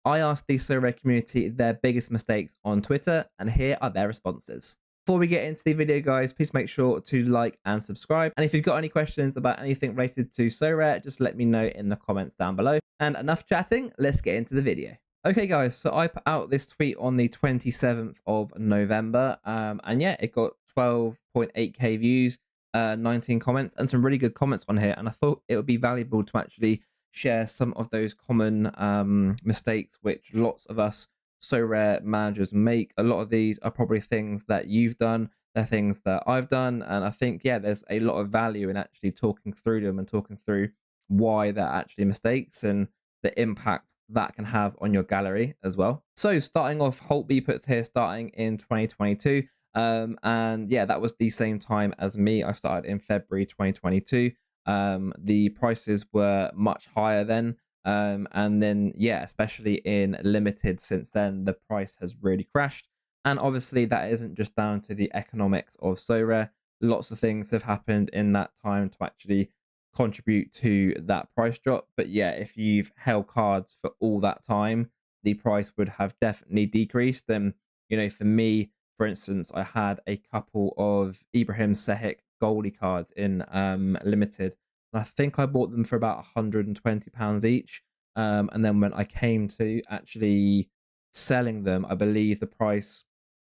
I asked the Sorare community their biggest mistakes on Twitter, and here are their responses. Before we get into the video, guys, please make sure to like and subscribe. And if you've got any questions about anything related to Sorare, just let me know in the comments down below. And enough chatting, let's get into the video. Okay, guys, so I put out this tweet on the 27th of November, and yeah, it got 12.8k views, 19 comments, and some really good comments on here. And I thought it would be valuable to actually share some of those common mistakes which lots of us Sorare managers make. A lot of these are probably things that you've done, they're things that I've done, and I think, yeah, there's a lot of value in actually talking through them and talking through why they're actually mistakes and the impact that can have on your gallery as well. So starting off, HBE Puts here starting in 2022. And yeah, that was the same time as me. I started in February 2022. The prices were much higher then. And then, yeah, especially in limited since then, the price has really crashed. And obviously that isn't just down to the economics of Sorare. Lots of things have happened in that time to actually contribute to that price drop. But yeah, if you've held cards for all that time, the price would have definitely decreased. And you know, for me, for instance, I had a couple of Ibrahim Sehik goalie cards in limited, and I think I bought them for about £120 each. And then when I came to actually selling them, I believe the price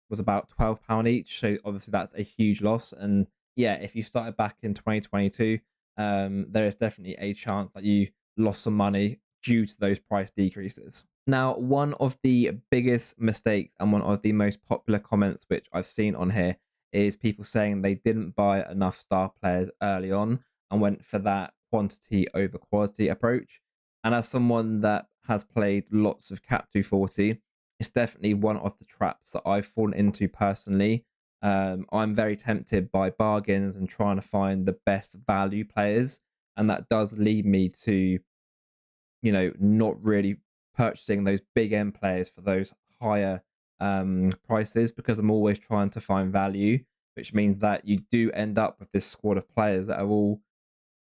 was about £12 each. So obviously that's a huge loss. And yeah, if you started back in 2022, there is definitely a chance that you lost some money due to those price decreases. Now, one of the biggest mistakes and one of the most popular comments which I've seen on here is people saying they didn't buy enough star players early on and went for that quantity over quality approach. And as someone that has played lots of Cap 240, it's definitely one of the traps that I've fallen into personally. I'm very tempted by bargains and trying to find the best value players, and that does lead me to, you know, not really purchasing those big end players for those higher prices, because I'm always trying to find value, which means that you do end up with this squad of players that are all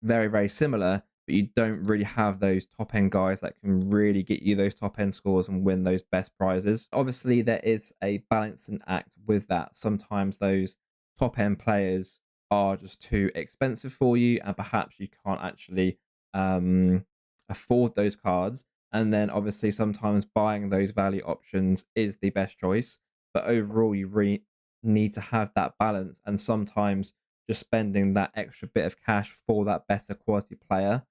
very, very similar, but you don't really have those top end guys that can really get you those top end scores and win those best prizes. Obviously, there is a balancing act with that. Sometimes those top end players are just too expensive for you, and perhaps you can't actually afford those cards. And then obviously sometimes buying those value options is the best choice. But overall, you really need to have that balance. And sometimes just spending that extra bit of cash for that better quality player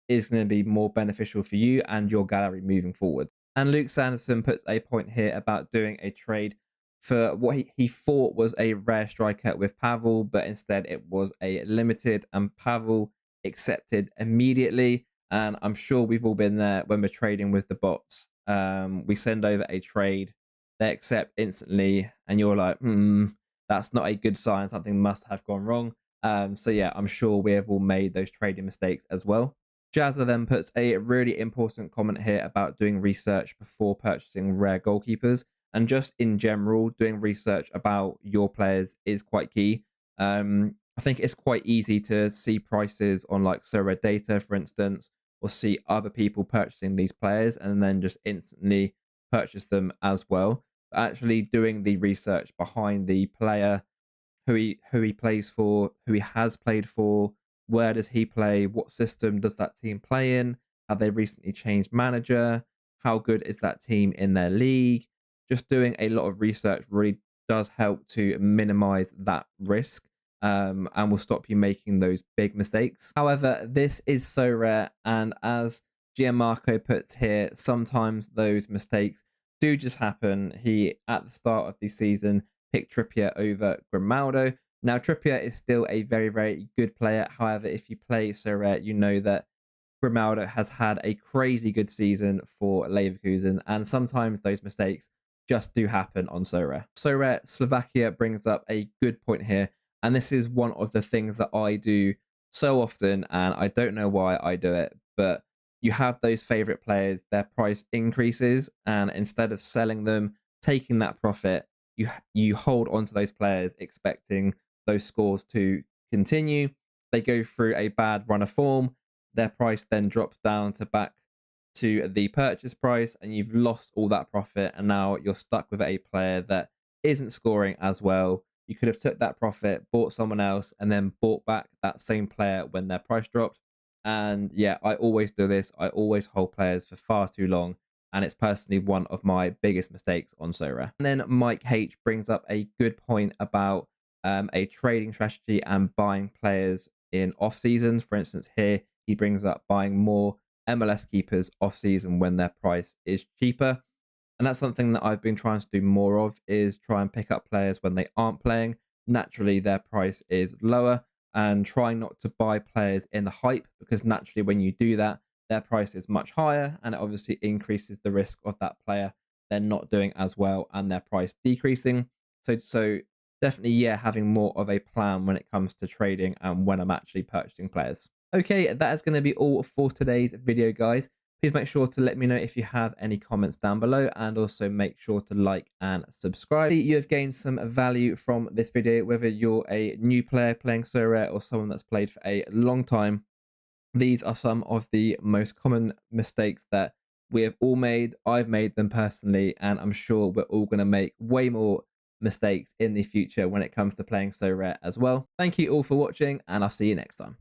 is going to be more beneficial for you and your gallery moving forward. And Luke Sanderson puts a point here about doing a trade for what he thought was a rare striker with Pavel, but instead it was a limited, and Pavel accepted immediately. And I'm sure we've all been there when we're trading with the bots. We send over a trade, they accept instantly, and you're like, that's not a good sign. Something must have gone wrong. So yeah, I'm sure we have all made those trading mistakes as well. Jazza then puts a really important comment here about doing research before purchasing rare goalkeepers, and just in general, doing research about your players is quite key. I think it's quite easy to see prices on like Sorare data, for instance, or see other people purchasing these players and then just instantly purchase them as well. But actually doing the research behind the player, who he plays for, who he has played for, where does he play, what system does that team play in, have they recently changed manager, how good is that team in their league. Just doing a lot of research really does help to minimize that risk, and will stop you making those big mistakes. However, this is so rare, and as Gianmarco puts here, sometimes those mistakes do just happen. He, at the start of the season, picked Trippier over Grimaldo. Now, Trippier is still a very, very good player. However, if you play Sorare, you know that Grimaldo has had a crazy good season for Leverkusen, and sometimes those mistakes just do happen on Sorare. Sorare Slovakia brings up a good point here, and this is one of the things that I do so often, and I don't know why I do it, but you have those favorite players, their price increases, and instead of selling them, taking that profit, you hold on to those players expecting those scores to continue. They go through a bad run of form, their price then drops down to back to the purchase price, and you've lost all that profit, and now you're stuck with a player that isn't scoring as well. You could have took that profit, bought someone else, and then bought back that same player when their price dropped. And yeah, I always do this. I always hold players for far too long, and it's personally one of my biggest mistakes on Sorare. And then Mike H brings up a good point about a trading strategy and buying players in off seasons. For instance, here he brings up buying more MLS keepers off season when their price is cheaper. And that's something that I've been trying to do more of, is try and pick up players when they aren't playing. Naturally, their price is lower, and trying not to buy players in the hype, because naturally when you do that, their price is much higher, and it obviously increases the risk of that player then not doing as well and their price decreasing. So definitely, yeah, having more of a plan when it comes to trading and when I'm actually purchasing players. Okay, that is going to be all for today's video, guys. Please make sure to let me know if you have any comments down below, and also make sure to like and subscribe. You have gained some value from this video, whether you're a new player playing Sorare or someone that's played for a long time. These are some of the most common mistakes that we have all made. I've made them personally, and I'm sure we're all going to make way more mistakes in the future when it comes to playing Sorare as well. Thank you all for watching, and I'll see you next time.